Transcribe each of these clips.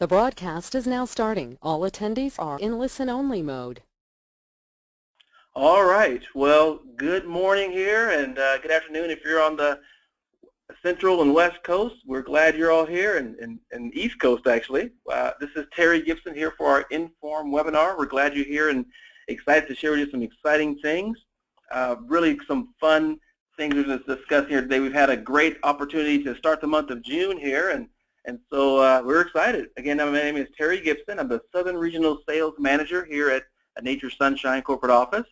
The broadcast is now starting. All attendees are in listen-only mode. All right. Well, good morning here, and good afternoon if you're on the Central and West Coast. We're glad you're all here, and East Coast, actually. This is Terry Gibson here for our IN.FORM webinar. We're glad you're here and excited to share with you some exciting things. Really some fun things we're going to discuss here today. We've had a great opportunity to start the month of June here, and so we're excited. Again, my name is Terry Gibson. I'm the Southern Regional Sales Manager here at Nature Sunshine Corporate Office.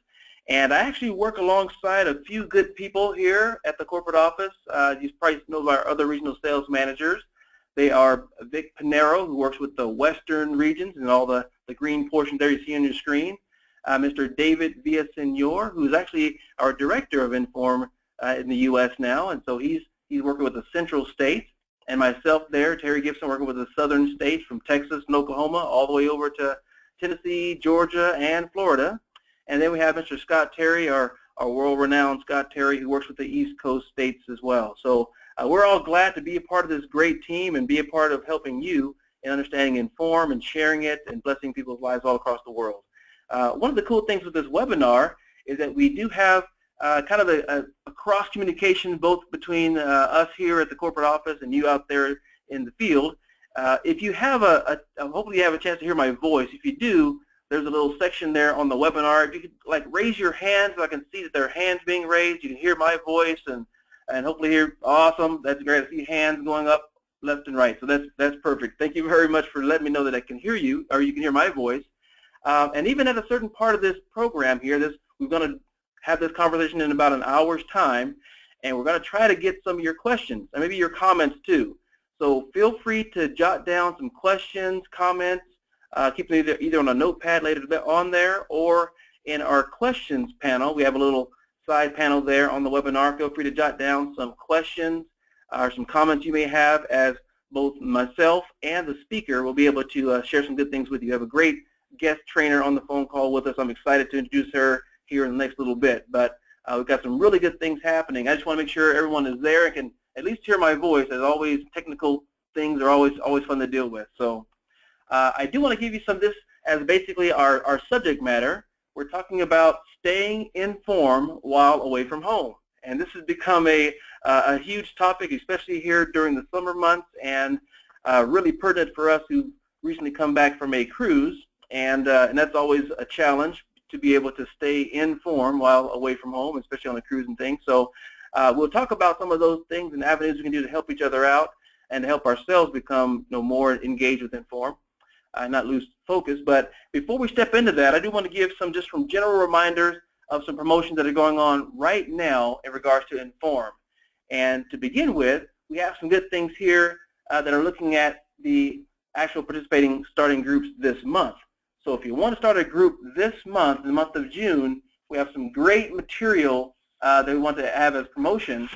And I actually work alongside a few good people here at the corporate office. You probably know our other regional sales managers. They are Vic Pinero, who works with the western regions and all the green portion there you see on your screen. Mr. David Villasenor, who's actually our director of IN.FORM in the U.S. now, and so he's working with the central states. And myself there, Terry Gibson, working with the southern states from Texas and Oklahoma all the way over to Tennessee, Georgia, and Florida. And then we have Mr. Scott Terry, our world-renowned Scott Terry, who works with the East Coast states as well. So we're all glad to be a part of this great team and be a part of helping you in understanding IN.FORM and sharing it and blessing people's lives all across the world. One of the cool things with this webinar is that we do have kind of a cross communication both between us here at the corporate office and you out there in the field. If you have hopefully you have a chance to hear my voice. If you do, there's a little section there on the webinar. If you could raise your hand so I can see that there are hands being raised, you can hear my voice and hopefully hear. Awesome, that's great. I see hands going up left and right, so that's perfect. Thank you very much for letting me know that I can hear you, or you can hear my voice. And even at a certain part of this program here, we're going to have this conversation in about an hour's time, and we're going to try to get some of your questions and maybe your comments too. So feel free to jot down some questions, comments. Keep them either on a notepad later on there or in our questions panel. We have a little side panel there on the webinar. Feel free to jot down some questions or some comments you may have, as both myself and the speaker will be able to share some good things with you. We have a great guest trainer on the phone call with us. I'm excited to introduce her here in the next little bit. But we've got some really good things happening. I just want to make sure everyone is there and can at least hear my voice. As always, technical things are always fun to deal with. So I do want to give you some of this as basically our subject matter. We're talking about staying in form while away from home. And this has become a huge topic, especially here during the summer months, and really pertinent for us who recently come back from a cruise. And that's always a challenge to be able to stay in form while away from home, especially on a cruise and things. So we'll talk about some of those things and avenues we can do to help each other out and help ourselves become more engaged with IN.FORM. Not lose focus. But before we step into that, I do want to give some general reminders of some promotions that are going on right now in regards to IN.FORM. And to begin with, we have some good things here that are looking at the actual starting groups this month. So if you want to start a group this month, the month of June, we have some great material that we want to have as promotion.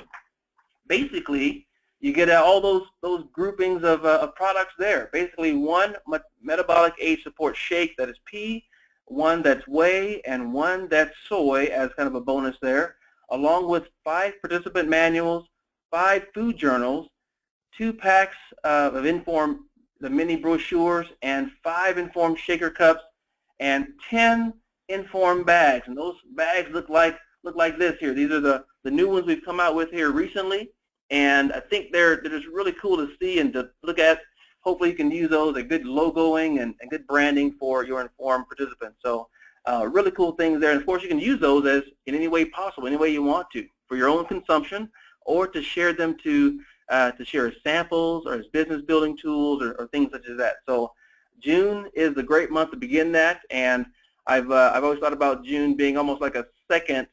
Basically, you get all those groupings of products there. Basically, one metabolic age support shake that is pea, one that's whey, and one that's soy as kind of a bonus there, along with 5 participant manuals, 5 food journals, 2 packs of IN.FORM, the mini brochures, and 5 IN.FORM shaker cups, and 10 IN.FORM bags. And those bags look like this here. These are the new ones we've come out with here recently. And I think they're just really cool to see and to look at. Hopefully you can use those, a good logoing and good branding for your IN.FORM participants. So really cool things there. And of course you can use those as in any way possible, any way you want to, for your own consumption, or to share them to share as samples or as business building tools or things such as that. So June is a great month to begin that, and I've always thought about June being almost like a second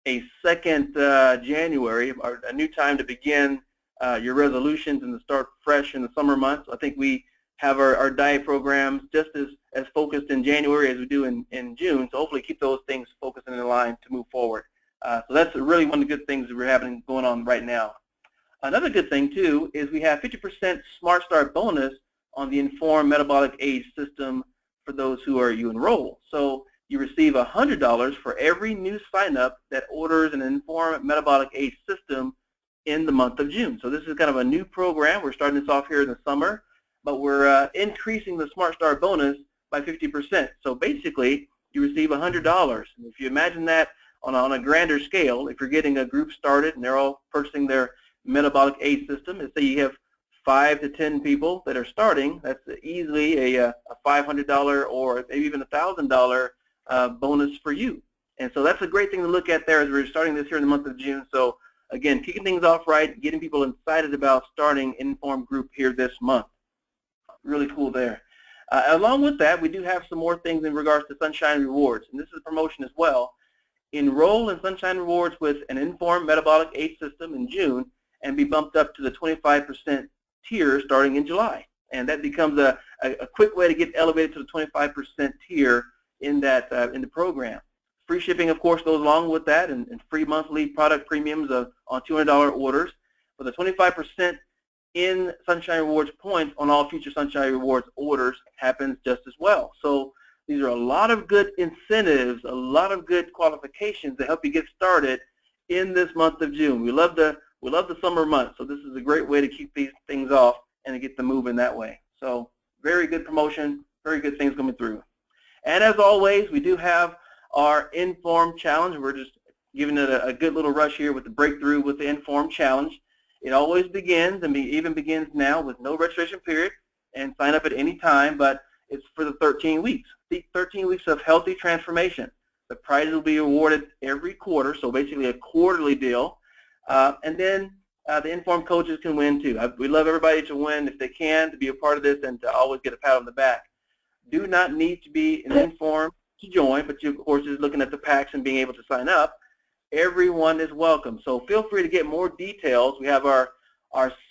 January, or a new time to begin your resolutions and to start fresh in the summer months. I think we have our diet programs just as focused in January as we do in June, so hopefully keep those things focused and in line to move forward. So that's really one of the good things that we're having going on right now. Another good thing too is we have 50% Smart Start bonus on the IN.FORM metabolic age system for those who you enroll. So you receive $100 for every new sign-up that orders an IN.FORM metabolic age system in the month of June. So this is kind of a new program. We're starting this off here in the summer. but we're increasing the Smart Start bonus by 50%. So basically, you receive $100. And if you imagine that on a grander scale, if you're getting a group started and they're all purchasing their metabolic aid system, and say you have 5 to 10 people that are starting, that's easily a $500 or maybe even $1,000 bonus for you. And so that's a great thing to look at there as we're starting this here in the month of June. So again, kicking things off right, getting people excited about starting IN.FORM group here this month. Really cool there. Along with that, we do have some more things in regards to Sunshine Rewards, and this is a promotion as well. Enroll in Sunshine Rewards with an IN.FORM metabolic aid system in June and be bumped up to the 25% tier starting in July. And that becomes a quick way to get elevated to the 25% tier in that in the program. Free shipping, of course, goes along with that, and free monthly product premiums on $200 orders. For the 25% in Sunshine Rewards points on all future Sunshine Rewards orders happens just as well. So these are a lot of good incentives, a lot of good qualifications to help you get started in this month of June. We love the summer months, so this is a great way to keep these things off and to get them moving that way. So very good promotion, very good things coming through. And as always, we do have our IN.FORM challenge. We're just giving it a good little rush here with the breakthrough with the IN.FORM challenge. It always begins, and even begins now, with no registration period, and sign up at any time, but it's for the 13 weeks. The 13 weeks of healthy transformation. The prizes will be awarded every quarter, so basically a quarterly deal. And then the IN.FORM coaches can win too. We love everybody to win if they can, to be a part of this, and to always get a pat on the back. Do not need to be an IN.FORM to join, but you, of course, is looking at the packs and being able to sign up. Everyone is welcome. So feel free to get more details. We have our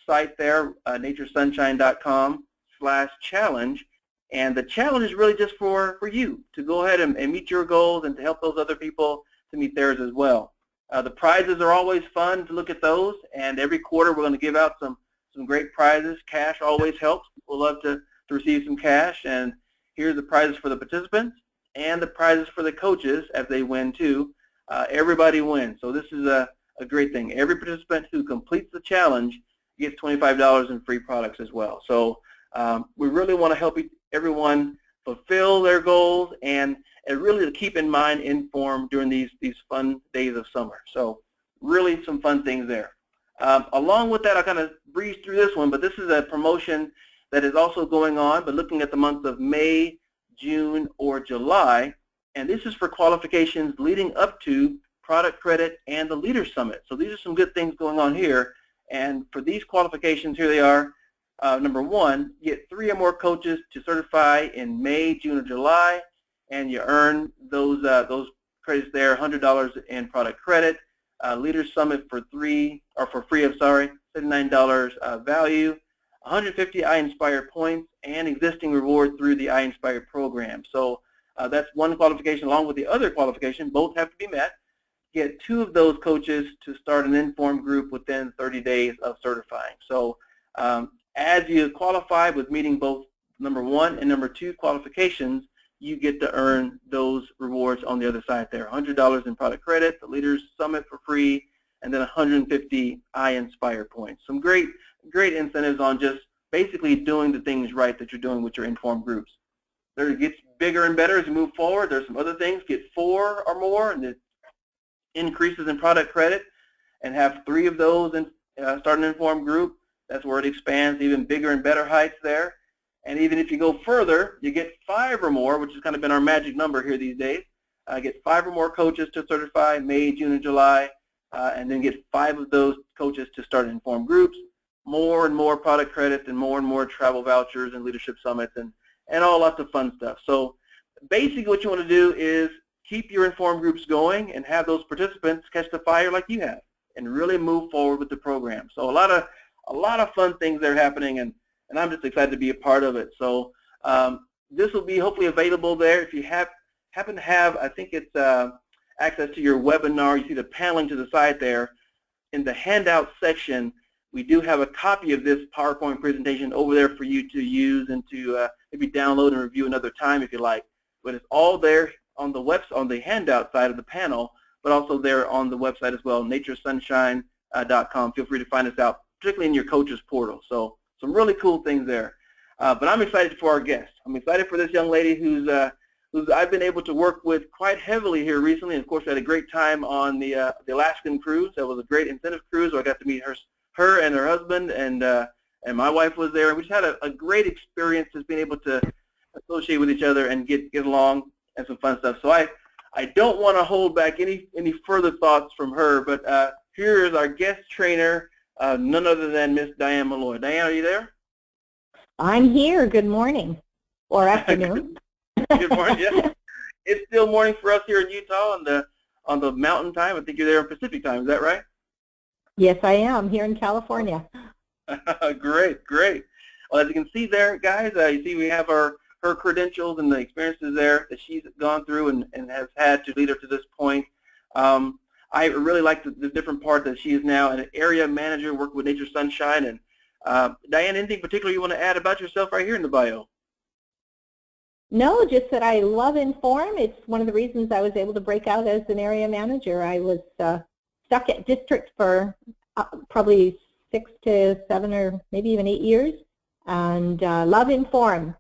site there, naturesunshine.com/challenge. And the challenge is really just for you to go ahead and meet your goals and to help those other people to meet theirs as well. The prizes are always fun to look at those, and every quarter we're going to give out some great prizes. Cash always helps. We'll love to receive some cash, and here's the prizes for the participants and the prizes for the coaches as they win too. Everybody wins, so this is a great thing. Every participant who completes the challenge gets $25 in free products as well. So we really want to help everyone fulfill their goals and really to keep in mind IN.FORM during these fun days of summer. So really some fun things there. Along with that, I'll kind of breeze through this one, but this is a promotion that is also going on, but looking at the months of May, June, or July. And this is for qualifications leading up to Product Credit and the Leaders Summit. So these are some good things going on here. And for these qualifications, here they are. Number one, get 3 or more coaches to certify in May, June, or July, and you earn those credits there, $100 in product credit. Leaders Summit for free, $79 value, 150 I.Inspire points, and existing reward through the I.Inspire program. So that's one qualification along with the other qualification. Both have to be met. Get 2 of those coaches to start an IN.FORM group within 30 days of certifying. So as you qualify with meeting both number 1 and number 2 qualifications, you get to earn those rewards on the other side there. $100 in product credit, the Leaders Summit for free, and then 150 I.Inspire points. Some great incentives on just basically doing the things right that you're doing with your IN.FORM groups. There it gets bigger and better as you move forward. There's some other things. Get 4 or more, and it increases in product credit, and have 3 of those and start an IN.FORM group. That's where it expands even bigger and better heights there. And even if you go further, you get 5 or more, which has kind of been our magic number here these days. Get 5 or more coaches to certify May, June, and July, and then get 5 of those coaches to start IN.FORM groups. More and more product credits and more travel vouchers and leadership summits and all lots of fun stuff. So basically what you want to do is keep your IN.FORM groups going and have those participants catch the fire like you have and really move forward with the program. So a lot of fun things that are happening, and I'm just excited to be a part of it. So this will be hopefully available there. If you happen to have, I think it's access to your webinar, you see the paneling to the side there. In the handout section, we do have a copy of this PowerPoint presentation over there for you to use and to maybe download and review another time if you like. But it's all there on the handout side of the panel, but also there on the website as well, naturesunshine.com. Feel free to find us out, particularly in your coaches portal. So some really cool things there. But I'm excited for our guest. I'm excited for this young lady who's I've been able to work with quite heavily here recently. And of course, I had a great time on the Alaskan cruise. That was a great incentive cruise where I got to meet her and her husband, and my wife was there. And we just had a great experience just being able to associate with each other and get along and some fun stuff. So I don't want to hold back any further thoughts from her, but here is our guest trainer, none other than Miss Diane Malloy. Diane, are you there? I'm here. Good morning or afternoon. Good morning. Yeah, it's still morning for us here in Utah on the Mountain Time. I think you're there in Pacific Time. Is that right? Yes, I am here in California. Great, great. Well, as you can see there, guys, you see we have her credentials and the experiences there that she's gone through and has had to lead her to this point. I really like the different part that she is now an area manager working with Nature Sunshine. And Diane, anything particular you want to add about yourself right here in the bio? No, just that I love IN.FORM. It's one of the reasons I was able to break out as an area manager. I was stuck at district for probably 6 to 7 or maybe even 8 years, and love IN.FORM.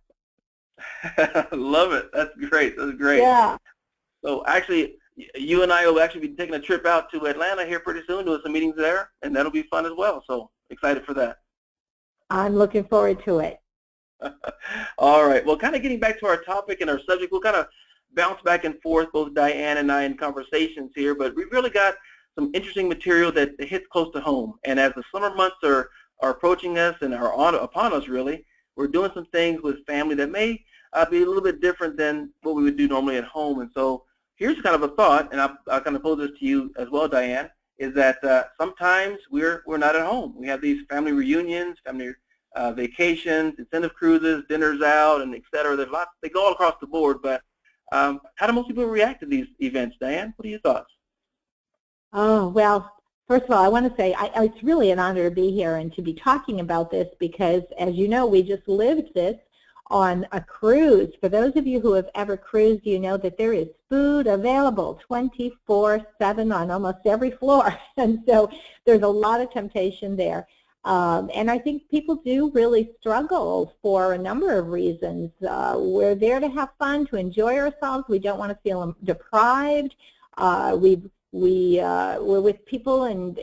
Love it. That's great. That's great. Yeah. So actually, you and I will actually be taking a trip out to Atlanta here pretty soon, doing some meetings there, and that'll be fun as well. So excited for that. I'm looking forward to it. All right. Well, kind of getting back to our topic and our subject, we'll kind of bounce back and forth, both Diane and I, in conversations here, but we've really got some interesting material that hits close to home. And as the summer months are approaching us and are upon us, really, we're doing some things with family that may be a little bit different than what we would do normally at home. And so here's kind of a thought, and I'll kind of pose this to you as well, Diane, is that sometimes we're not at home. We have these family reunions, family vacations, incentive cruises, dinners out, and et cetera. There's lots. They go all across the board. But how do most people react to these events, Diane? What are your thoughts? Oh, well, first of all, I want to say it's really an honor to be here and to be talking about this because, as you know, we just lived this on a cruise. For those of you who have ever cruised, you know that there is food available 24/7 on almost every floor. And so there's a lot of temptation there. And I think people do really struggle for a number of reasons. We're there to have fun, to enjoy ourselves. We don't want to feel deprived. We're with people, and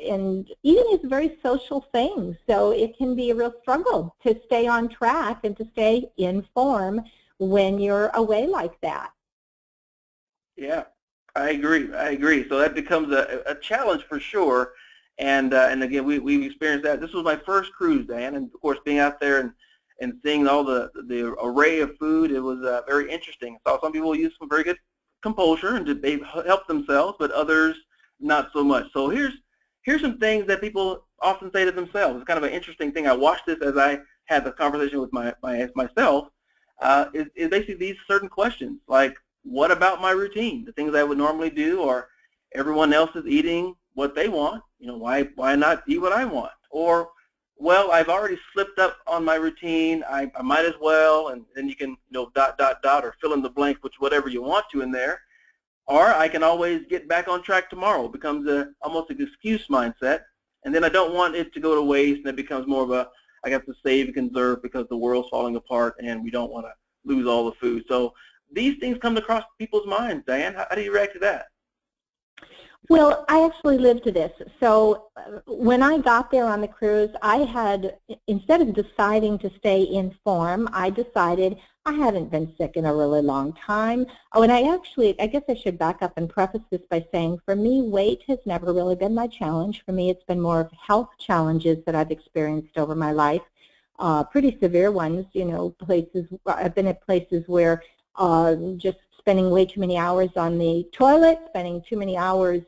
eating is a very social thing. So it can be a real struggle to stay on track and to stay in form when you're away like that. Yeah, I agree. I agree. So that becomes a challenge for sure. And again, we've experienced that. This was my first cruise, Dan, and of course, being out there and seeing all the array of food, it was very interesting. I saw some people use some very good composure and they help themselves, but others not so much. So here's some things that people often say to themselves. It's kind of an interesting thing. I watched this as I had the conversation with myself. Is basically these certain questions like, what about my routine? The things I would normally do, or everyone else is eating what they want. You know, why not eat what I want? Or, well, I've already slipped up on my routine. I might as well, and then you can, dot, or fill in the blank with whatever you want to in there. Or I can always get back on track tomorrow. It becomes almost an excuse mindset. And then I don't want it to go to waste, and it becomes more of a, I have to save and conserve because the world's falling apart and we don't want to lose all the food. So these things come across people's minds. Diane, how do you react to that? Well, I actually lived this. So when I got there on the cruise, I had, instead of deciding to stay in form, I decided I hadn't been sick in a really long time. Oh, and I guess I should back up and preface this by saying, for me, weight has never really been my challenge. For me, it's been more of health challenges that I've experienced over my life, pretty severe ones. I've been at places where just spending way too many hours on the toilet, spending too many hours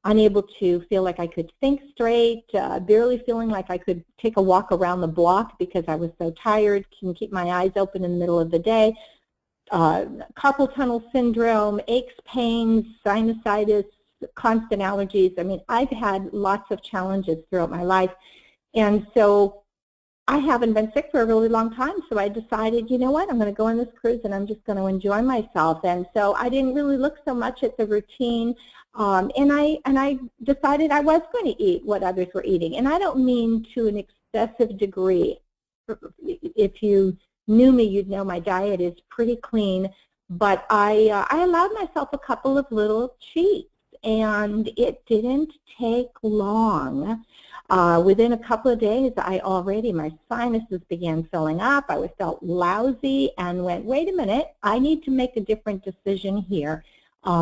unable to feel like I could think straight, barely feeling like I could take a walk around the block because I was so tired, couldn't keep my eyes open in the middle of the day, carpal tunnel syndrome, aches, pains, sinusitis, constant allergies. I mean, I've had lots of challenges throughout my life, and so I haven't been sick for a really long time, so I decided, you know what, I'm going to go on this cruise and I'm just going to enjoy myself. And so I didn't really look so much at the routine, and I decided I was going to eat what others were eating. And I don't mean to an excessive degree. if you knew me, you'd know my diet is pretty clean, but I allowed myself a couple of little cheats, and it didn't take long. Within a couple of days, my sinuses began filling up. I felt lousy and went, wait a minute, I need to make a different decision here.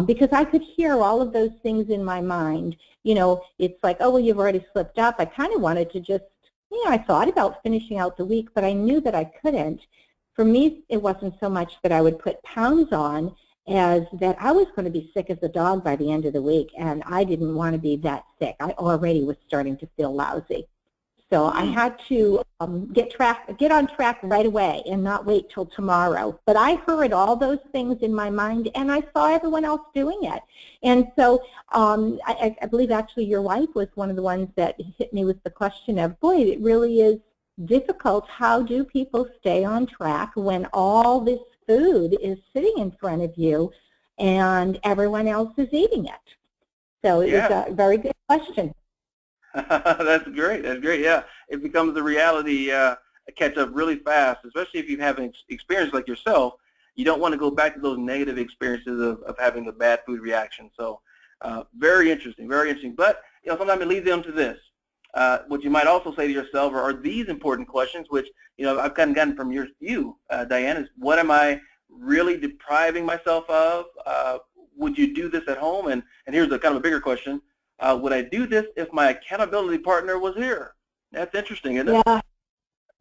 Because I could hear all of those things in my mind. It's like, oh, well, you've already slipped up. I kind of wanted to just, I thought about finishing out the week, but I knew that I couldn't. For me, it wasn't so much that I would put pounds on as that I was going to be sick as a dog by the end of the week, and I didn't want to be that sick. I already was starting to feel lousy. So I had to get on track right away and not wait till tomorrow. But I heard all those things in my mind, and I saw everyone else doing it. And so I believe actually your wife was one of the ones that hit me with the question of, boy, it really is difficult. How do people stay on track when all this food is sitting in front of you and everyone else is eating it? So it was a very good question. That's great. That's great. Yeah, it becomes the reality catch up really fast, especially if you have an experience like yourself. You don't want to go back to those negative experiences of having a bad food reaction. So very interesting, very interesting. But sometimes it leads them to this. What you might also say to yourself are these important questions, which I've kind of gotten from you, Diane, is what am I really depriving myself of? Would you do this at home? And here's a kind of a bigger question. Would I do this if my accountability partner was here? That's interesting, isn't it?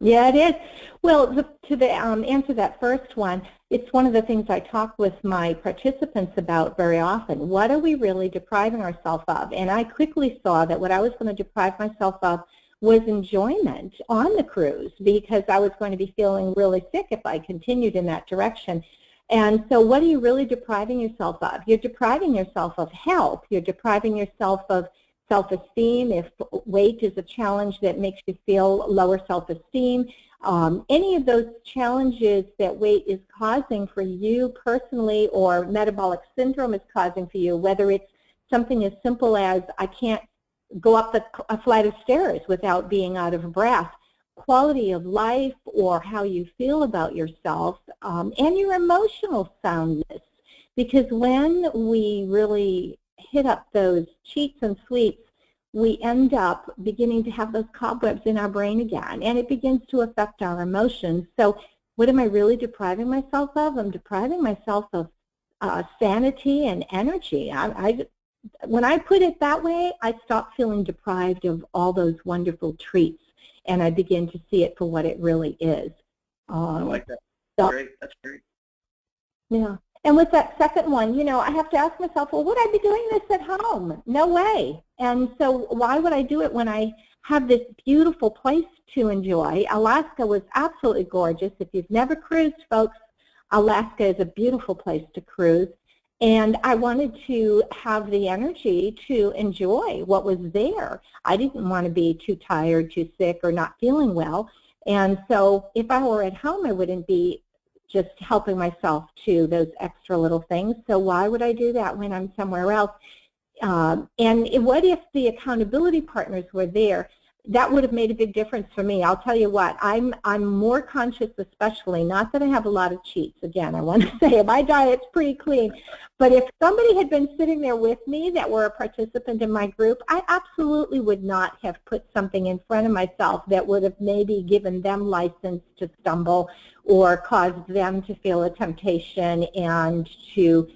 Yeah, it is. Well, to answer that first one, it's one of the things I talk with my participants about very often. What are we really depriving ourselves of? And I quickly saw that what I was going to deprive myself of was enjoyment on the cruise, because I was going to be feeling really sick if I continued in that direction. And so what are you really depriving yourself of? You're depriving yourself of health. You're depriving yourself of self-esteem. If weight is a challenge that makes you feel lower self-esteem, any of those challenges that weight is causing for you personally or metabolic syndrome is causing for you, whether it's something as simple as I can't go up a flight of stairs without being out of breath, quality of life or how you feel about yourself, and your emotional soundness. Because when we really hit up those cheats and sweets, we end up beginning to have those cobwebs in our brain again, and it begins to affect our emotions. So what am I really depriving myself of? I'm depriving myself of sanity and energy. When I put it that way, I stop feeling deprived of all those wonderful treats, and I begin to see it for what it really is. I like that. Great. That's great. Yeah. And with that second one, I have to ask myself, well, would I be doing this at home? No way. And so why would I do it when I have this beautiful place to enjoy? Alaska was absolutely gorgeous. If you've never cruised, folks, Alaska is a beautiful place to cruise. And I wanted to have the energy to enjoy what was there. I didn't want to be too tired, too sick, or not feeling well. And so if I were at home, I wouldn't be just helping myself to those extra little things. So why would I do that when I'm somewhere else? And what if the accountability partners were there? That would have made a big difference for me. I'll tell you what, I'm more conscious, especially, not that I have a lot of cheats. Again, I want to say my diet's pretty clean. But if somebody had been sitting there with me that were a participant in my group, I absolutely would not have put something in front of myself that would have maybe given them license to stumble or caused them to feel a temptation and to,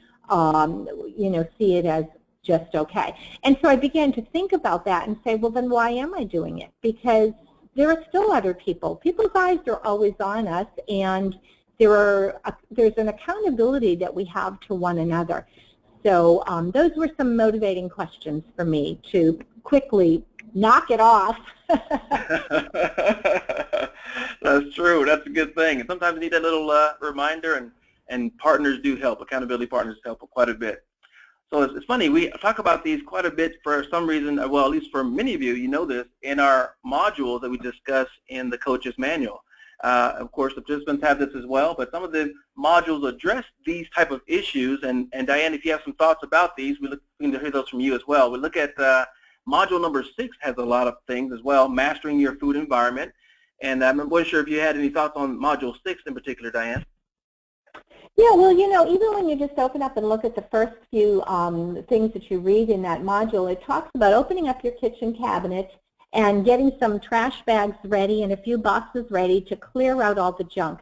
see it as just okay. And so I began to think about that and say, well, then why am I doing it? Because there are still other people. People's eyes are always on us, and there's an accountability that we have to one another. So those were some motivating questions for me to quickly knock it off. That's true. That's a good thing. And sometimes you need that little reminder, and partners do help. Accountability partners help quite a bit. So it's funny, we talk about these quite a bit for some reason, well, at least for many of you, you know this, in our modules that we discuss in the coach's manual. Of course, the participants have this as well, but some of the modules address these type of issues. And Diane, if you have some thoughts about these, we need to hear those from you as well. We look at module number 6 has a lot of things as well, mastering your food environment. And I wasn't sure if you had any thoughts on Module 6 in particular, Diane. Yeah, well, even when you just open up and look at the first few things that you read in that module, it talks about opening up your kitchen cabinet and getting some trash bags ready and a few boxes ready to clear out all the junk.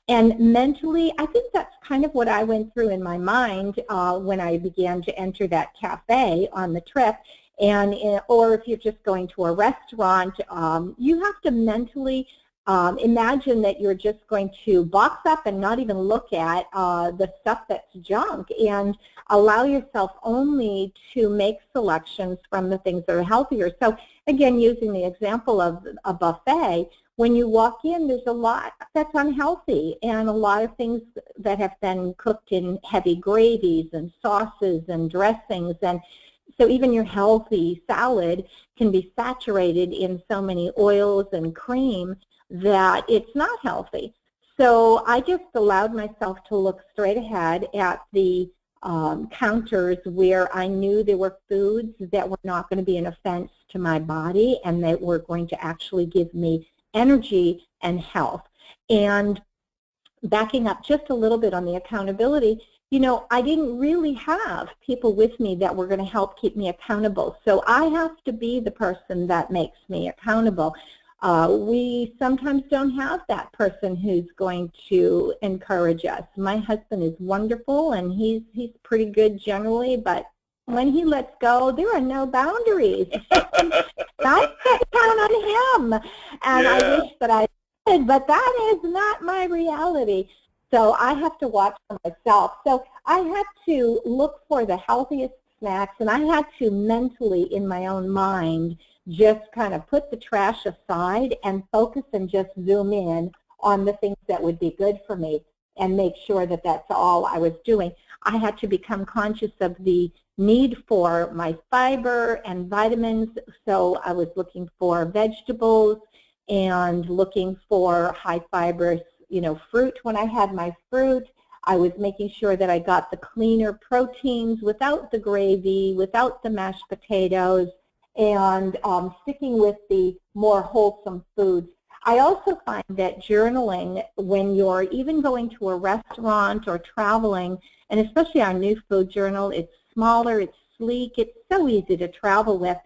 And mentally, I think that's kind of what I went through in my mind when I began to enter that cafe on the trip. And or if you're just going to a restaurant, you have to mentally imagine that you're just going to box up and not even look at the stuff that's junk, and allow yourself only to make selections from the things that are healthier. So again, using the example of a buffet, when you walk in, there's a lot that's unhealthy and a lot of things that have been cooked in heavy gravies and sauces and dressings. And so even your healthy salad can be saturated in so many oils and cream that it's not healthy. So I just allowed myself to look straight ahead at the counters where I knew there were foods that were not going to be an offense to my body and that were going to actually give me energy and health. And backing up just a little bit on the accountability, I didn't really have people with me that were going to help keep me accountable. So I have to be the person that makes me accountable. We sometimes don't have that person who's going to encourage us. My husband is wonderful, and he's pretty good generally, but when he lets go, there are no boundaries. I can't count on him, and yeah. I wish that I did, but that is not my reality. So I have to watch for myself. So I had to look for the healthiest snacks, and I had to mentally, in my own mind, just kind of put the trash aside and focus and just zoom in on the things that would be good for me and make sure that that's all I was doing. I had to become conscious of the need for my fiber and vitamins, so I was looking for vegetables and looking for high fiber, fruit. When I had my fruit, I was making sure that I got the cleaner proteins without the gravy, without the mashed potatoes, and sticking with the more wholesome foods. I also find that journaling, when you're even going to a restaurant or traveling, and especially our new food journal, it's smaller, it's sleek, it's so easy to travel with.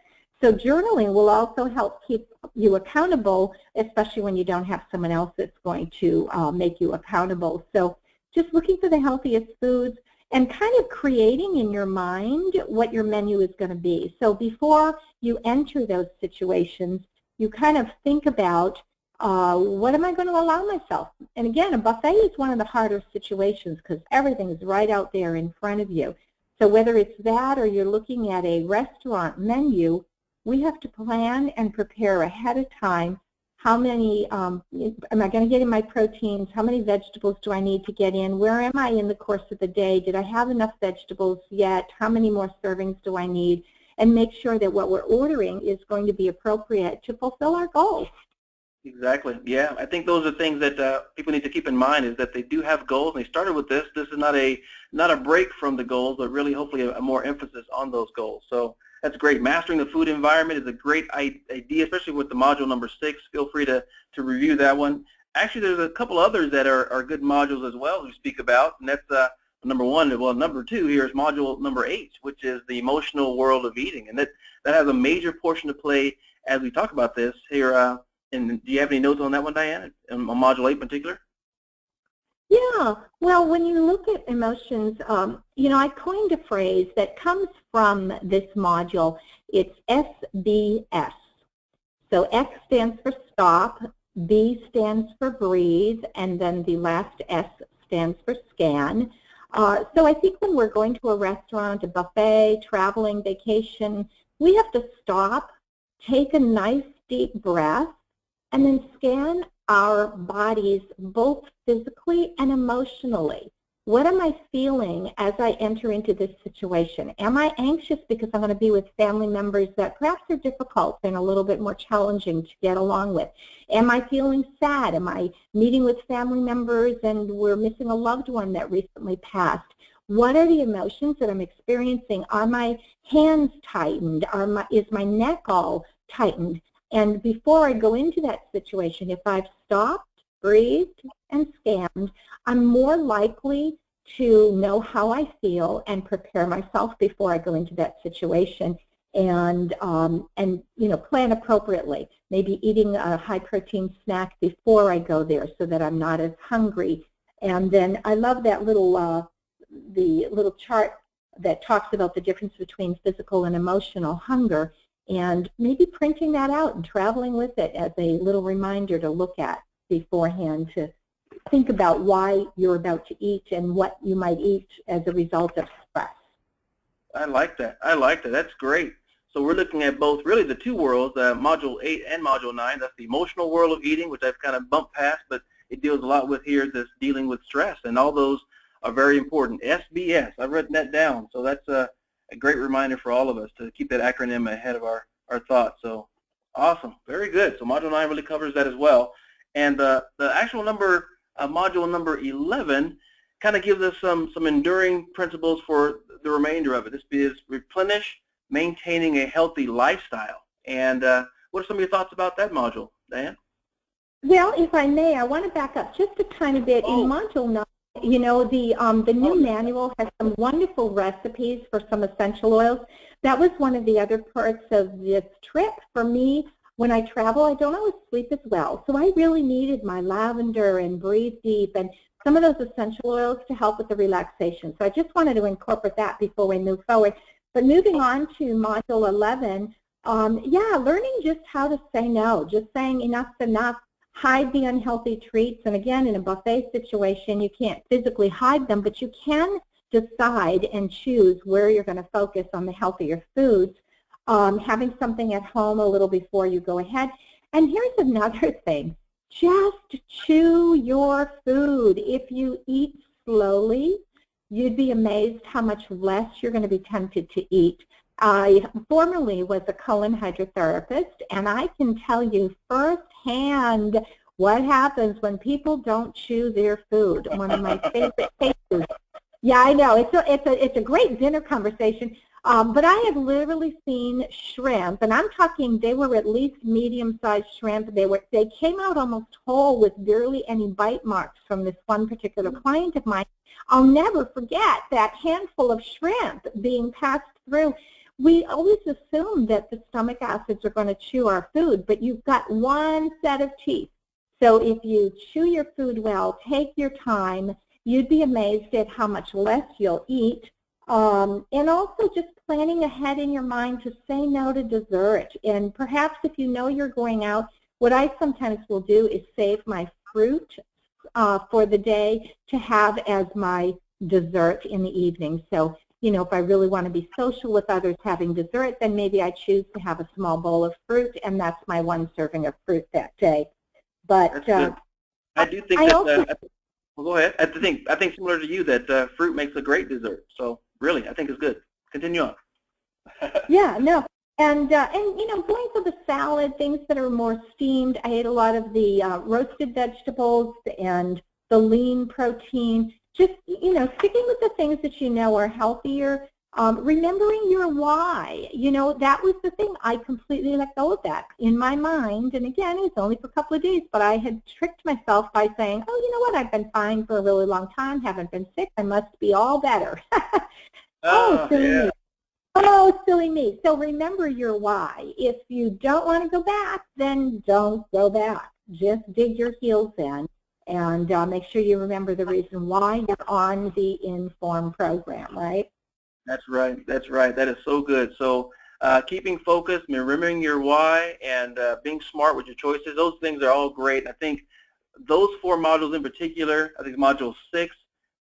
So journaling will also help keep you accountable, especially when you don't have someone else that's going to make you accountable. So just looking for the healthiest foods and kind of creating in your mind what your menu is going to be. So before you enter those situations, you kind of think about what am I going to allow myself? And again, a buffet is one of the harder situations because everything is right out there in front of you. So whether it's that or you're looking at a restaurant menu, we have to plan and prepare ahead of time. How many, am I going to get in my proteins? How many vegetables do I need to get in? Where am I in the course of the day? Did I have enough vegetables yet? How many more servings do I need? And make sure that what we're ordering is going to be appropriate to fulfill our goals. Exactly. Yeah, I think those are things that people need to keep in mind, is that they do have goals. And they started with this. This is not a break from the goals, but really hopefully a more emphasis on those goals. So that's great. Mastering the food environment is a great idea, especially with the module number 6. Feel free to review that one. Actually, there's a couple others that are good modules as well we speak about, and that's number 1. Well, number 2 here is module number 8, which is the emotional world of eating, and that has a major portion to play as we talk about this here. And do you have any notes on that one, Diane, on module 8 in particular? Yeah, well, when you look at emotions, I coined a phrase that comes from this module. It's SBS. So X stands for stop, B stands for breathe, and then the last S stands for scan. So I think when we're going to a restaurant, a buffet, traveling, vacation, we have to stop, take a nice deep breath, and then scan our bodies both physically and emotionally. What am I feeling as I enter into this situation? Am I anxious because I'm going to be with family members that perhaps are difficult and a little bit more challenging to get along with? Am I feeling sad? Am I meeting with family members and we're missing a loved one that recently passed? What are the emotions that I'm experiencing? Are my hands tightened? Is my neck all tightened? And before I go into that situation, if I've stopped, breathed, and scanned, I'm more likely to know how I feel and prepare myself before I go into that situation, and plan appropriately. Maybe eating a high-protein snack before I go there so that I'm not as hungry. And then I love that the little chart that talks about the difference between physical and emotional hunger, and maybe printing that out and traveling with it as a little reminder to look at beforehand, to think about why you're about to eat and what you might eat as a result of stress. I like that. I like that. That's great. So we're looking at both, really, the two worlds, Module 8 and Module 9. That's the emotional world of eating, which I've kind of bumped past, but it deals a lot with here, this dealing with stress, and all those are very important. SBS, I've written that down, so that's a great reminder for all of us to keep that acronym ahead of our thoughts. So awesome. Very good. So Module 9 really covers that as well. And the actual number, Module number 11, kind of gives us some enduring principles for the remainder of it. This is replenish, maintaining a healthy lifestyle. And what are some of your thoughts about that module, Diane? Well, if I may, I want to back up just a tiny bit. In Module 9, the new manual has some wonderful recipes for some essential oils. That was one of the other parts of this trip. For me, when I travel, I don't always sleep as well. So I really needed my lavender and Breathe Deep and some of those essential oils to help with the relaxation. So I just wanted to incorporate that before we move forward. But moving on to Module 11, learning just how to say no, just saying enough's enough, hide the unhealthy treats. And again, in a buffet situation, you can't physically hide them, but you can decide and choose where you're going to focus on the healthier foods, having something at home a little before you go ahead. And here's another thing. Just chew your food. If you eat slowly, you'd be amazed how much less you're going to be tempted to eat. I formerly was a colon hydrotherapist, and I can tell you firsthand what happens when people don't chew their food. One of my favorite cases. Yeah, I know. It's a great dinner conversation. But I have literally seen shrimp, and I'm talking they were at least medium-sized shrimp. They came out almost whole with barely any bite marks from this one particular client of mine. I'll never forget that handful of shrimp being passed through. We always assume that the stomach acids are going to chew our food, but you've got one set of teeth. So if you chew your food well, take your time, you'd be amazed at how much less you'll eat. And also just planning ahead in your mind to say no to dessert. And perhaps if you know you're going out, what I sometimes will do is save my fruit for the day to have as my dessert in the evening. So, if I really want to be social with others having dessert, then maybe I choose to have a small bowl of fruit, and that's my one serving of fruit that day. But I do think well, go ahead. I think similar to you that fruit makes a great dessert. So really, I think it's good. Continue on. Yeah, no. And going for the salad, things that are more steamed. I ate a lot of the roasted vegetables and the lean protein. Just, sticking with the things that you know are healthier. Remembering your why. That was the thing. I completely let go of that in my mind. And again, it was only for a couple of days, but I had tricked myself by saying, oh, you know what, I've been fine for a really long time, haven't been sick, I must be all better. Oh, silly me. Oh, silly me. So remember your why. If you don't want to go back, then don't go back. Just dig your heels in and make sure you remember the reason why you're on the IN.FORM program, right? That's right. That's right. That is so good. So keeping focused, remembering your why, and being smart with your choices, those things are all great. I think those 4 modules in particular, I think Module 6,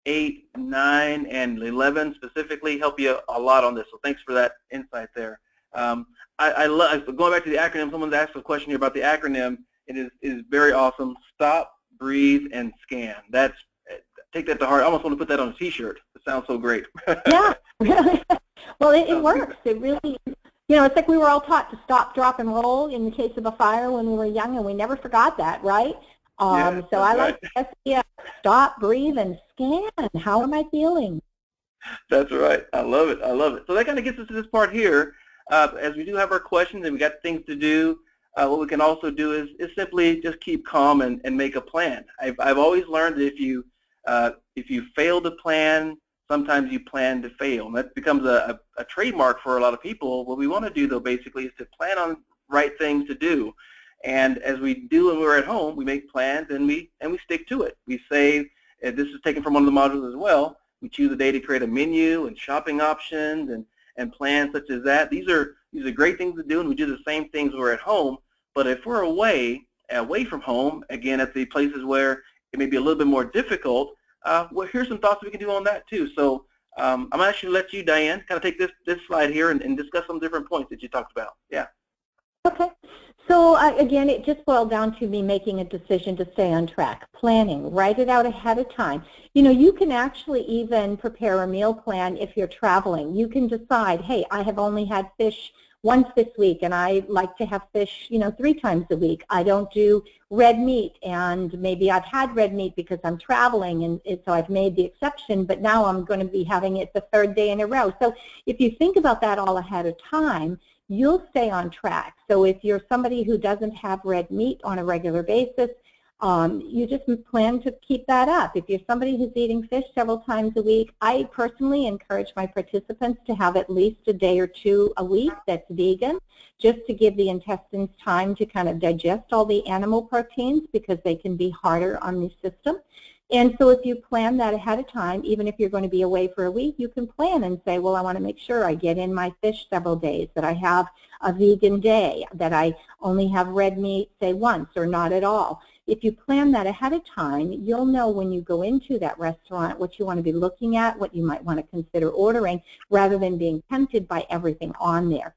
8, 9, and 11 specifically help you a lot on this. So thanks for that insight there. I love, going back to the acronym, someone's asked a question here about the acronym. It is very awesome. Stop, breathe, and scan. Take that to heart. I almost want to put that on a T-shirt. It sounds so great. Yeah, really. Well, it works. It really, it's like we were all taught to stop, drop, and roll in the case of a fire when we were young, and we never forgot that, right? So I like to stop, breathe, and scan. How am I feeling? That's right. I love it. I love it. So that kind of gets us to this part here. As we do have our questions and we got things to do, what we can also do is simply just keep calm and make a plan. I've always learned that if you fail to plan, sometimes you plan to fail. And that becomes a trademark for a lot of people. What we want to do, though, basically, is to plan on right things to do. And as we do when we're at home, we make plans and we stick to it. We say, and this is taken from one of the modules as well, we choose a day to create a menu and shopping options and plans such as that. These are great things to do, and we do the same things when we're at home. But if we're away from home, again, at the places where it may be a little bit more difficult, well, here's some thoughts we can do on that too. So I'm actually going to let you, Diane, kind of take this slide here and discuss some different points that you talked about. Yeah. Okay. So again, it just boiled down to me making a decision to stay on track. Planning, write it out ahead of time. You know, you can actually even prepare a meal plan if you're traveling. You can decide, hey, I have only had fish once this week, and I like to have fish, 3 times a week. I don't do red meat, and maybe I've had red meat because I'm traveling, and so I've made the exception, but now I'm going to be having it the 3rd day in a row. So if you think about that all ahead of time, you'll stay on track. So if you're somebody who doesn't have red meat on a regular basis, you just plan to keep that up. If you're somebody who's eating fish several times a week, I personally encourage my participants to have at least a day or 2 a week that's vegan, just to give the intestines time to kind of digest all the animal proteins, because they can be harder on the system. And so if you plan that ahead of time, even if you're going to be away for a week, you can plan and say, well, I want to make sure I get in my fish several days, that I have a vegan day, that I only have red meat, say, once or not at all. If you plan that ahead of time, you'll know when you go into that restaurant what you want to be looking at, what you might want to consider ordering, rather than being tempted by everything on there.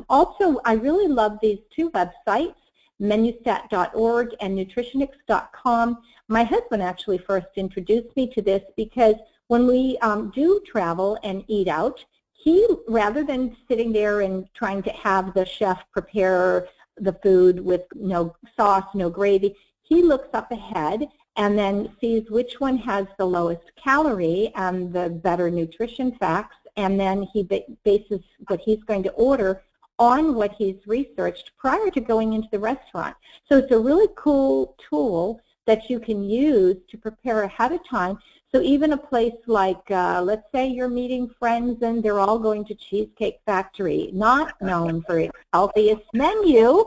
Also, I really love these 2 websites, menustat.org and nutritionix.com. My husband actually first introduced me to this because when we do travel and eat out, he, rather than sitting there and trying to have the chef prepare the food with no sauce, no gravy, he looks up ahead and then sees which one has the lowest calorie and the better nutrition facts, and then he bases what he's going to order on what he's researched prior to going into the restaurant. So it's a really cool tool that you can use to prepare ahead of time. So even a place like, let's say you're meeting friends and they're all going to Cheesecake Factory, not known for its healthiest menu,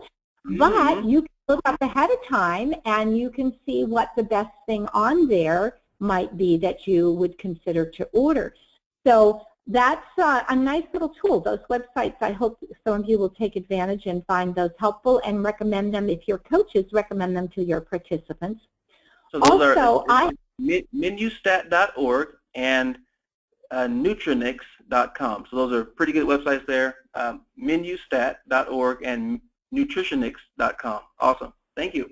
but you can look up ahead of time and you can see what the best thing on there might be that you would consider to order. So that's a nice little tool. Those websites, I hope some of you will take advantage and find those helpful and recommend them. If your coaches, recommend them to your participants. So those are menustat.org and nutrinix.com. So those are pretty good websites there, menustat.org and nutritionix.com. Awesome. Thank you.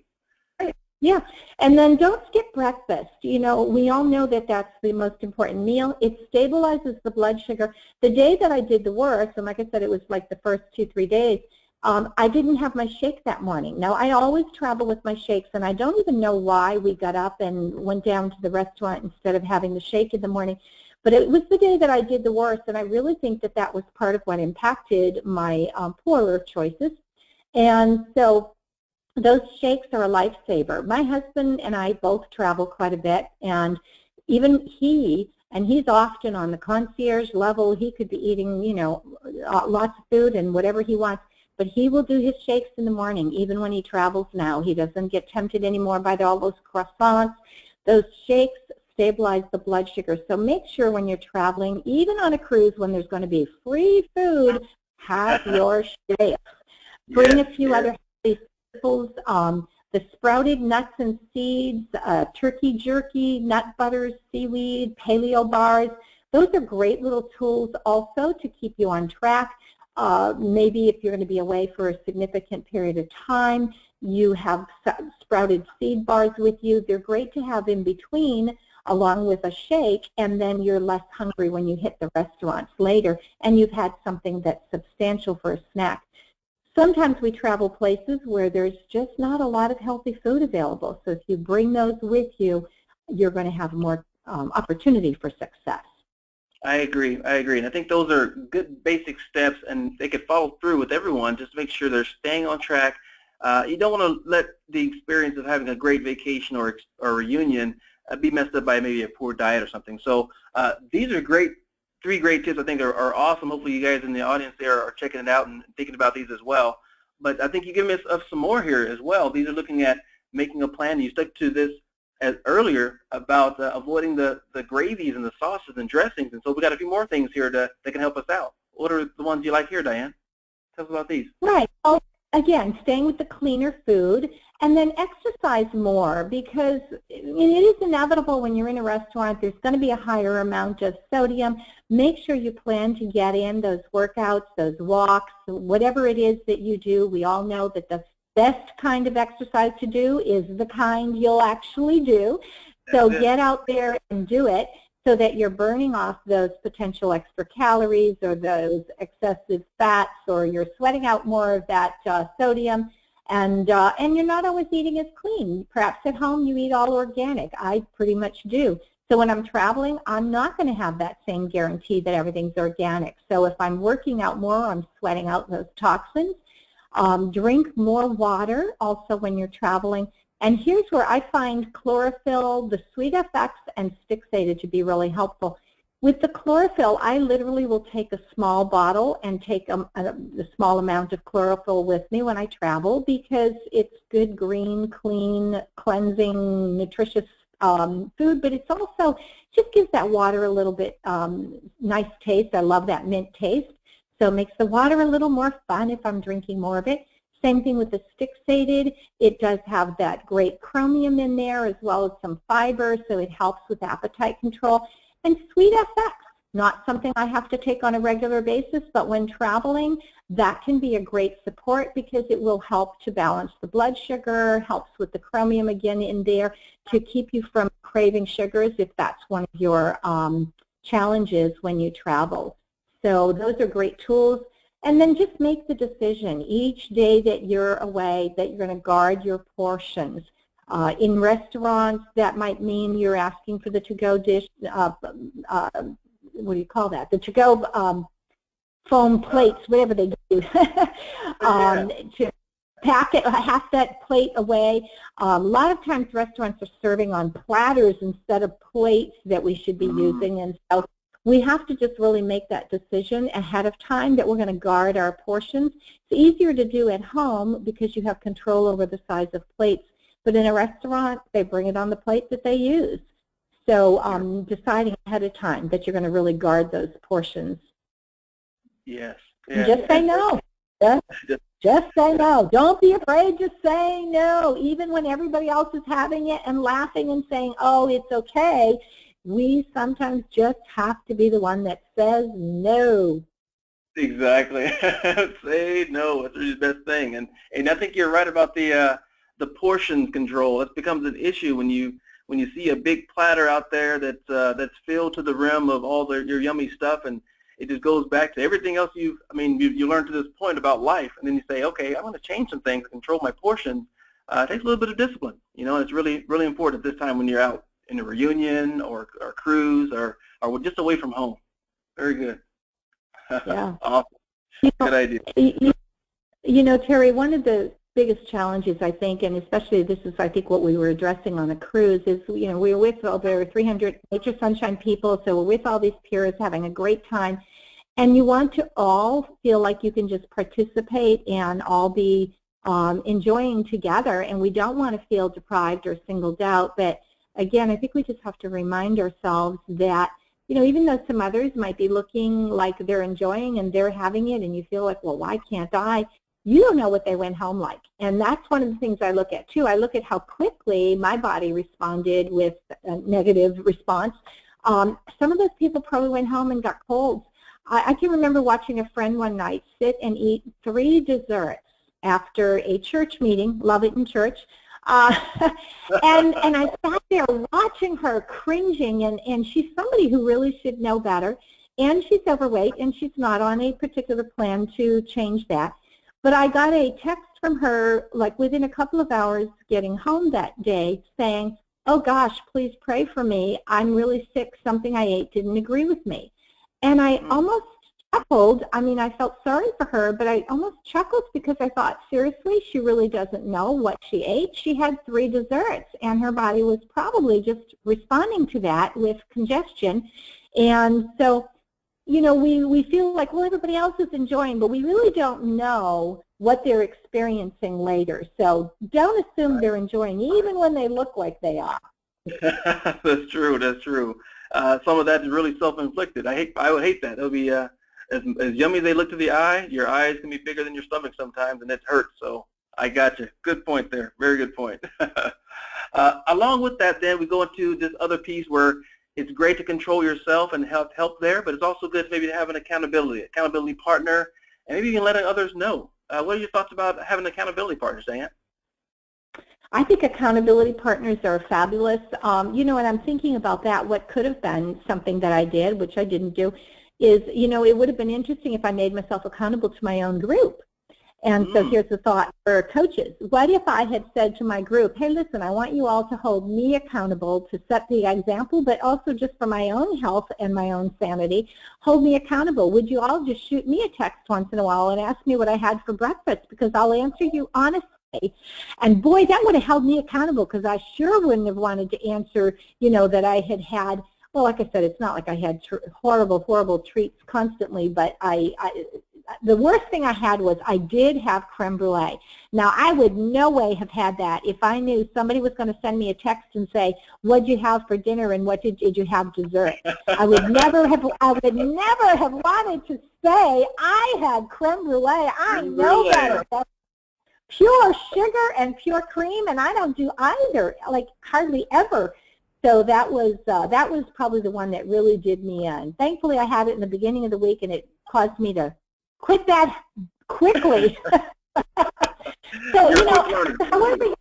Yeah, and then don't skip breakfast. You know, we all know that that's the most important meal. It stabilizes the blood sugar. The day that I did the work, and like I said, it was like the first 2-3 days, I didn't have my shake that morning. Now, I always travel with my shakes, and I don't even know why we got up and went down to the restaurant instead of having the shake in the morning. But it was the day that I did the worst, and I really think that that was part of what impacted my poorer choices. And so those shakes are a lifesaver. My husband and I both travel quite a bit, and even he's often on the concierge level. He could be eating, lots of food and whatever he wants, but he will do his shakes in the morning, even when he travels now. He doesn't get tempted anymore by all those croissants. Those shakes stabilize the blood sugar. So make sure when you're traveling, even on a cruise when there's going to be free food, have your shakes. Bring a few other staples, the sprouted nuts and seeds, turkey jerky, nut butters, seaweed, paleo bars. Those are great little tools also to keep you on track. Maybe if you're going to be away for a significant period of time, you have sprouted seed bars with you. They're great to have in between along with a shake, and then you're less hungry when you hit the restaurants later, and you've had something that's substantial for a snack. Sometimes we travel places where there's just not a lot of healthy food available. So if you bring those with you, you're going to have more opportunity for success. I agree. And I think those are good basic steps, and they could follow through with everyone. Just make sure they're staying on track. you don't want to let the experience of having a great vacation or reunion be messed up by maybe a poor diet or something. So these are three great tips I think are awesome. Hopefully you guys in the audience there are checking it out and thinking about these as well. But I think you give us some more here as well. These are looking at making a plan. You stuck to this earlier about avoiding the gravies and the sauces and dressings. And so we got a few more things here that can help us out. What are the ones you like here, Diane? Tell us about these. Right. Well, again, staying with the cleaner food, and then exercise more, because it is inevitable when you're in a restaurant, there's going to be a higher amount of sodium. Make sure you plan to get in those workouts, those walks, whatever it is that you do. We all know that the best kind of exercise to do is the kind you'll actually do. So get out there and do it, so that you're burning off those potential extra calories or those excessive fats, or you're sweating out more of that sodium, and you're not always eating as clean. Perhaps at home you eat all organic. I pretty much do. So when I'm traveling, I'm not going to have that same guarantee that everything's organic. So if I'm working out more, I'm sweating out those toxins. Drink more water also when you're traveling. And here's where I find chlorophyll, the Sweet FX, and Stixated to be really helpful. With the chlorophyll, I literally will take a small bottle and take a small amount of chlorophyll with me when I travel, because it's good, green, clean, cleansing, nutritious food, but it's also just gives that water a little bit nice taste. I love that mint taste. So it makes the water a little more fun if I'm drinking more of it. Same thing with the Stixated. It does have that great chromium in there, as well as some fiber, so it helps with appetite control. And Sweet FX, not something I have to take on a regular basis, but when traveling, that can be a great support, because it will help to balance the blood sugar, helps with the chromium again in there to keep you from craving sugars if that's one of your challenges when you travel. So those are great tools. And then just make the decision each day that you're away that you're going to guard your portions. In restaurants, that might mean you're asking for the to-go dish, what do you call that? The to-go foam plates, whatever they do, to pack it, half that plate away. A lot of times restaurants are serving on platters instead of plates that we should be using, and so we have to just really make that decision ahead of time that we're going to guard our portions. It's easier to do at home because you have control over the size of plates, but in a restaurant, they bring it on the plate that they use. So deciding ahead of time that you're going to really guard those portions. Yes. And just say no. Just say no. Don't be afraid to say no, even when everybody else is having it and laughing and saying, oh, it's okay. We sometimes just have to be the one that says no. Exactly. Say no. That's really the best thing. And I think you're right about the portion control. That becomes an issue when you see a big platter out there that's filled to the rim of all your yummy stuff, and it just goes back to everything else you learned to this point about life, and then you say, okay, I want to change some things to control my portions. It takes a little bit of discipline. It's really, really important at this time when you're out in a reunion or cruise or just away from home. Very good. Yeah. Awesome. Good idea. Terry, one of the biggest challenges, I think, and especially this is, I think, what we were addressing on a cruise, is, we were with over 300 Nature Sunshine people, so we're with all these peers having a great time, and you want to all feel like you can just participate and all be enjoying together, and we don't want to feel deprived or singled out. But again, I think we just have to remind ourselves that, even though some others might be looking like they're enjoying and they're having it, and you feel like, well, why can't I? You don't know what they went home like. And that's one of the things I look at, too. I look at how quickly my body responded with a negative response. Some of those people probably went home and got colds. I can remember watching a friend one night sit and eat 3 desserts after a church meeting. Love it in church. And I sat there watching her cringing, and she's somebody who really should know better, and she's overweight, and she's not on a particular plan to change that. But I got a text from her, like within a couple of hours getting home that day, saying, oh gosh, please pray for me. I'm really sick. Something I ate didn't agree with me. And I almost chuckled. I mean, I felt sorry for her, but I almost chuckled because I thought, seriously, she really doesn't know what she ate. She had 3 desserts, and her body was probably just responding to that with congestion. And so, you know, we feel like, well, everybody else is enjoying, but we really don't know what they're experiencing later. So don't assume they're enjoying, even when they look like they are. That's true. That's true. Some of that is really self-inflicted. I would hate that. It'll be as yummy as they look to the eye. Your eyes can be bigger than your stomach sometimes, and it hurts. So I got you. Good point there. Very good point. Along with that, then we go into this other piece where it's great to control yourself and help there, but it's also good maybe to have an accountability partner, and maybe even letting others know. What are your thoughts about having accountability partners, Diane? I think accountability partners are fabulous. You know, and I'm thinking about that. What could have been something that I did, which I didn't do, is, you know, it would have been interesting if I made myself accountable to my own group. And so here's the thought for coaches. What if I had said to my group, hey, listen, I want you all to hold me accountable to set the example, but also just for my own health and my own sanity, hold me accountable. Would you all just shoot me a text once in a while and ask me what I had for breakfast, because I'll answer you honestly. And boy, that would have held me accountable, because I sure wouldn't have wanted to answer, you know, that I had, well, like I said, it's not like I had horrible treats constantly, but the worst thing I had was I did have creme brulee. Now, I would no way have had that if I knew somebody was going to send me a text and say, what'd you have for dinner and what did you have dessert? I would never have wanted to say I had creme brulee. I know better. That's pure sugar and pure cream, and I don't do either, like hardly ever. So that was probably the one that really did me in. Thankfully, I had it in the beginning of the week, and it caused me to quit that quickly. So, you know,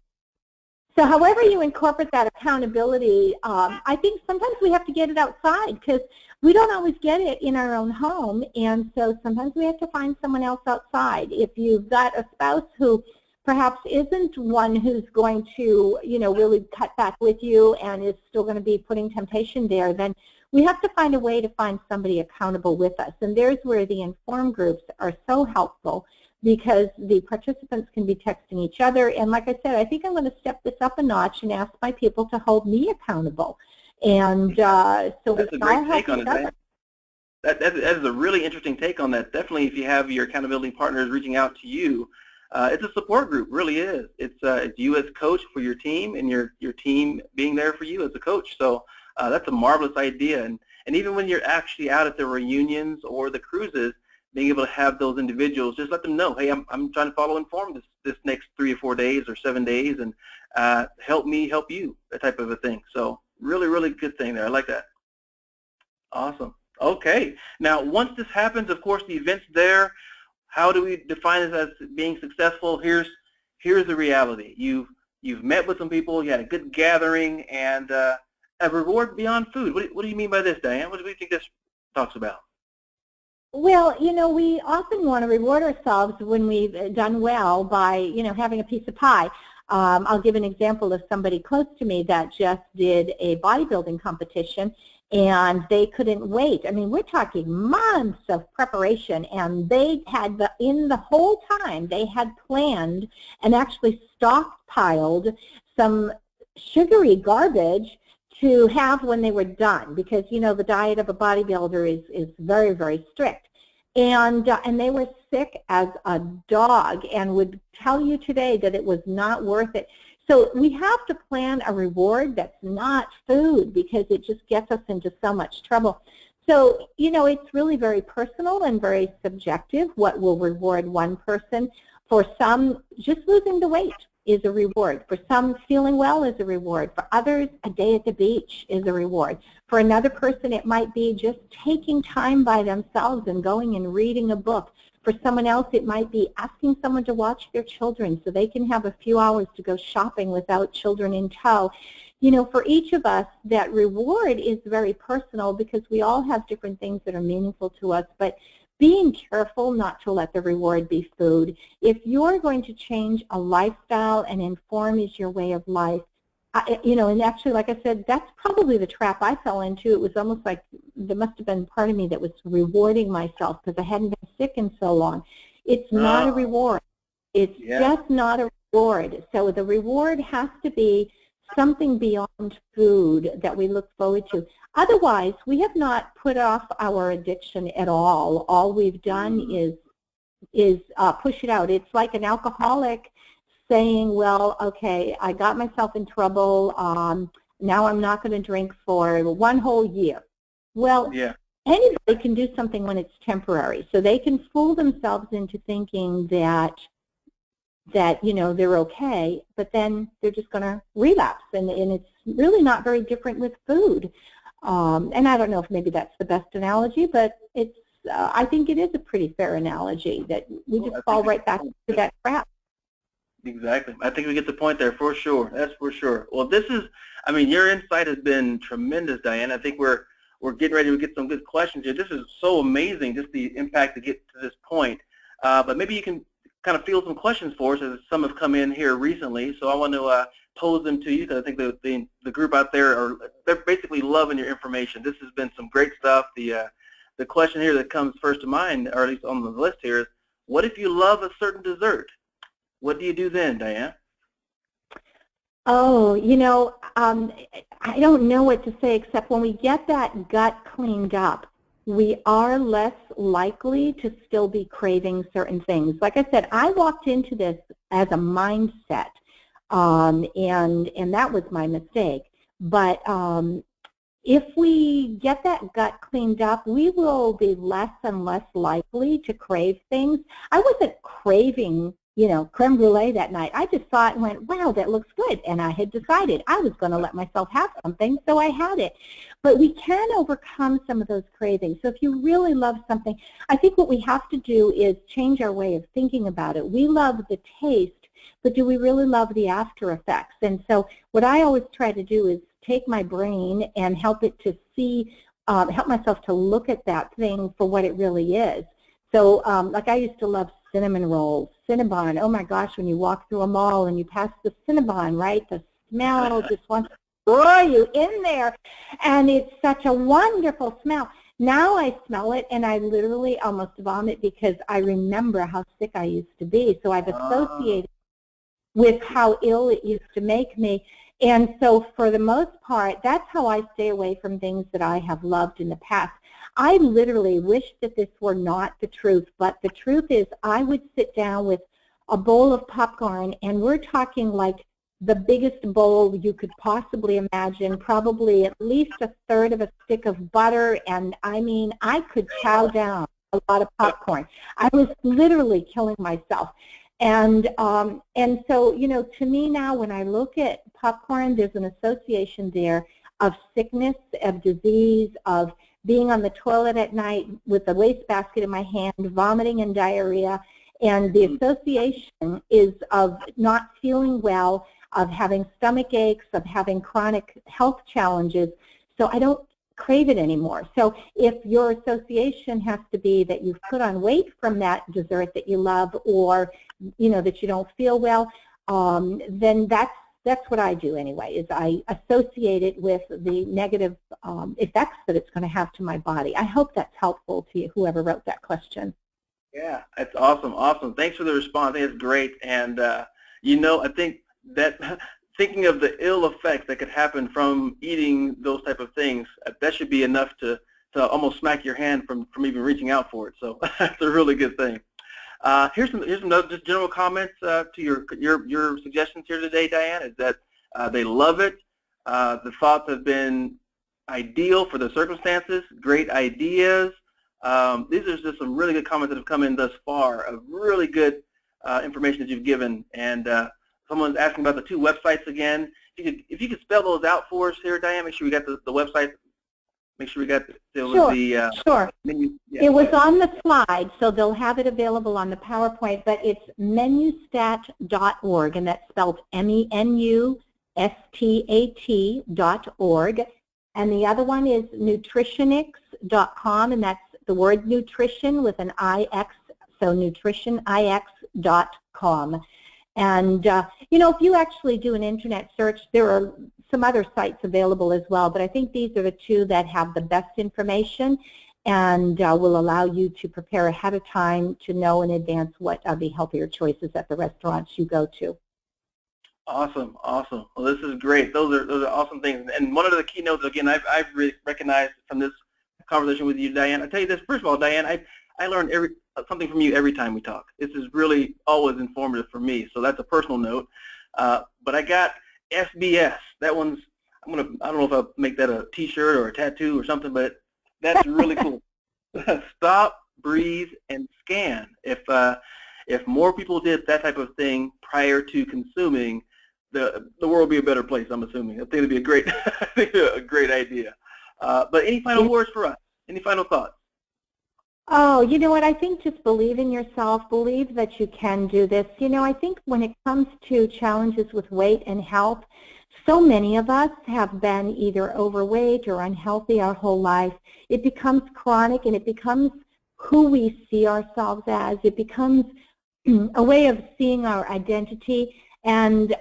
however you incorporate that accountability, I think sometimes we have to get it outside, because we don't always get it in our own home, and so sometimes we have to find someone else outside. If you've got a spouse who perhaps isn't one who's going to, you know, really cut back with you and is still going to be putting temptation there, then we have to find a way to find somebody accountable with us. And there's where the IN.FORM groups are so helpful, because the participants can be texting each other. And like I said, I think I'm going to step this up a notch and ask my people to hold me accountable. And so that's a great take on it. That is a really interesting take on that. Definitely, if you have your accountability partners reaching out to you, it's a support group, really is. It's you as coach for your team, and your team being there for you as a coach. So that's a marvelous idea. And even when you're actually out at the reunions or the cruises, being able to have those individuals, just let them know, hey, I'm trying to follow IN.FORM this next 3 or 4 days or 7 days, and help me help you, that type of a thing. So really, really good thing there. I like that. Awesome. Okay. Now, once this happens, of course, the event's there. How do we define this as being successful? Here's the reality. You've met with some people, you had a good gathering, and a reward beyond food. What do you mean by this, Diane? What do you think this talks about? Well, you know, we often want to reward ourselves when we've done well by, you know, having a piece of pie. I'll give an example of somebody close to me that just did a bodybuilding competition, and they couldn't wait. I mean, we're talking months of preparation, and they had in the whole time they had planned and actually stockpiled some sugary garbage to have when they were done, because, you know, the diet of a bodybuilder is very, very strict. And they were sick as a dog and would tell you today that it was not worth it. So we have to plan a reward that's not food, because it just gets us into so much trouble. So, you know, it's really very personal and very subjective what will reward one person. For some, just losing the weight is a reward. For some, feeling well is a reward. For others, a day at the beach is a reward. For another person, it might be just taking time by themselves and going and reading a book. For someone else, it might be asking someone to watch their children so they can have a few hours to go shopping without children in tow. You know, for each of us, that reward is very personal, because we all have different things that are meaningful to us. But being careful not to let the reward be food. If you're going to change a lifestyle and IN.FORM is your way of life, and actually, like I said, that's probably the trap I fell into. It was almost like there must have been part of me that was rewarding myself because I hadn't been sick in so long. It's not a reward. It's just not a reward. So the reward has to be something beyond food that we look forward to. Otherwise, we have not put off our addiction at all. All we've done is push it out. It's like an alcoholic saying, well, okay, I got myself in trouble. Now I'm not going to drink for 1 whole year. Well, anybody can do something when it's temporary. So they can fool themselves into thinking that they're okay, but then they're just going to relapse. And it's really not very different with food. And I don't know if maybe that's the best analogy, but it's I think it is a pretty fair analogy that we just fall right back into that trap. Exactly. I think we get the point there for sure. That's for sure. Well, your insight has been tremendous, Diane. I think we're getting ready to get some good questions here. This is so amazing, just the impact to get to this point. But maybe you can kind of field some questions for us, as some have come in here recently. So I want to pose them to you, because I think the group out there they're basically loving your information. This has been some great stuff. The question here that comes first to mind, or at least on the list here, is what if you love a certain dessert? What do you do then, Diane? Oh, I don't know what to say, except when we get that gut cleaned up, we are less likely to still be craving certain things. Like I said, I walked into this as a mindset, and that was my mistake. But if we get that gut cleaned up, we will be less and less likely to crave things. I wasn't craving creme brulee that night. I just saw it and went, wow, that looks good. And I had decided I was going to let myself have something, so I had it. But we can overcome some of those cravings. So if you really love something, I think what we have to do is change our way of thinking about it. We love the taste, but do we really love the after effects? And so what I always try to do is take my brain and help it to see, help myself to look at that thing for what it really is. So like I used to love cinnamon rolls, Cinnabon. Oh my gosh, when you walk through a mall and you pass the Cinnabon, right? The smell just wants to throw you in there. And it's such a wonderful smell. Now I smell it and I literally almost vomit because I remember how sick I used to be. So I've associated with how ill it used to make me. And so for the most part, that's how I stay away from things that I have loved in the past. I literally wish that this were not the truth, but the truth is I would sit down with a bowl of popcorn, and we're talking like the biggest bowl you could possibly imagine, probably at least a third of a stick of butter, and I mean, I could chow down a lot of popcorn. I was literally killing myself. And so, to me now, when I look at popcorn, there's an association there of sickness, of disease, of being on the toilet at night with the wastebasket in my hand, vomiting and diarrhea, and the association is of not feeling well, of having stomach aches, of having chronic health challenges. So I don't crave it anymore. So if your association has to be that you've put on weight from that dessert that you love, or that you don't feel well, then that's what I do anyway, is I associate it with the negative effects that it's going to have to my body. I hope that's helpful to you, whoever wrote that question. Yeah, that's awesome. Thanks for the response. I think it's great. And, I think that thinking of the ill effects that could happen from eating those type of things, that should be enough to almost smack your hand from even reaching out for it. So that's a really good thing. Here's some just general comments to your suggestions here today, Diane. Is that they love it. The thoughts have been ideal for the circumstances. Great ideas. These are just some really good comments that have come in thus far. Of really good information that you've given. And someone's asking about the 2 websites again. If you could spell those out for us here, Diane. Make sure we got the website. Make sure we got Sure. Menu. Yeah. It was on the slide, so they'll have it available on the PowerPoint, but it's menustat.org, and that's spelled menustat.org. And the other one is nutritionix.com, and that's the word nutrition with an IX, so nutritionix.com. And, you know, if you actually do an internet search, there are some other sites available as well, but I think these are the two that have the best information and will allow you to prepare ahead of time to know in advance what are the healthier choices at the restaurants you go to. Awesome, awesome. Well, this is great. Those are awesome things. And one of the keynotes, again, I've recognized from this conversation with you, Diane. I tell you this, first of all, Diane, I learn something from you every time we talk. This is really always informative for me. So that's a personal note. But I got SBS. That one's I don't know if I'll make that a T-shirt or a tattoo or something, but that's really cool. Stop, breathe, and scan. If more people did that type of thing prior to consuming, the world would be a better place, I'm assuming. I think it'd be a great, a great idea. But any final words for us? Any final thoughts? Oh, you know what, I think just believe in yourself, believe that you can do this. You know, I think when it comes to challenges with weight and health, so many of us have been either overweight or unhealthy our whole life. It becomes chronic and it becomes who we see ourselves as. It becomes a way of seeing our identity. And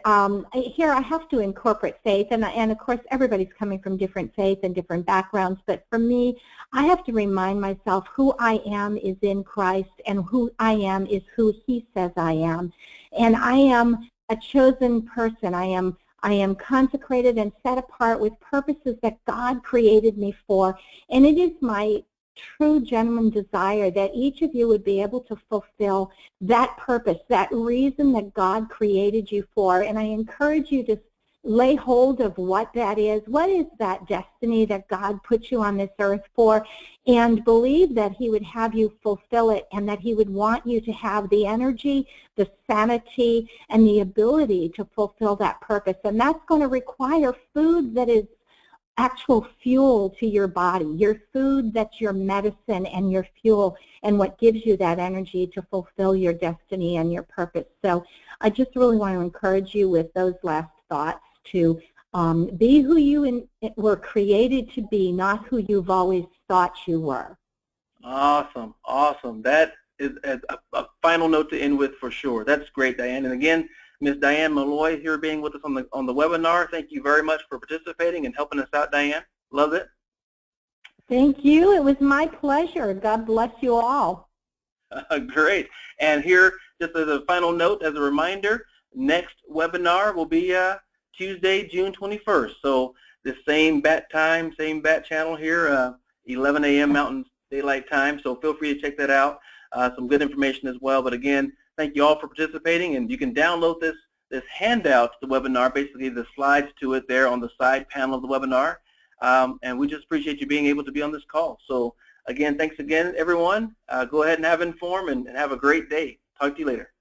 here I have to incorporate faith, and of course everybody's coming from different faith and different backgrounds, but for me, I have to remind myself who I am is in Christ, and who I am is who He says I am. And I am a chosen person. I am consecrated and set apart with purposes that God created me for, and it is my true, genuine desire that each of you would be able to fulfill that purpose, that reason that God created you for. And I encourage you to lay hold of what that is. What is that destiny that God put you on this earth for? And believe that He would have you fulfill it, and that He would want you to have the energy, the sanity, and the ability to fulfill that purpose. And that's going to require food that is actual fuel to your body, your food that's your medicine and your fuel, and what gives you that energy to fulfill your destiny and your purpose. So I just really want to encourage you with those last thoughts to be who you were created to be, not who you've always thought you were. Awesome, awesome. That is a final note to end with for sure. That's great, Diane. And again, Ms. Diane Malloy here being with us on the webinar. Thank you very much for participating and helping us out, Diane. Love it. Thank you. It was my pleasure. God bless you all. Great. And here, just as a final note, as a reminder, next webinar will be Tuesday, June 21st. So the same bat time, same bat channel here, 11 a.m. Mountain Daylight Time. So feel free to check that out. Some good information as well. But again, thank you all for participating, and you can download this handout to the webinar, basically the slides to it there on the side panel of the webinar. And we just appreciate you being able to be on this call. So again, thanks again, everyone. Go ahead and have IN.FORM and have a great day. Talk to you later.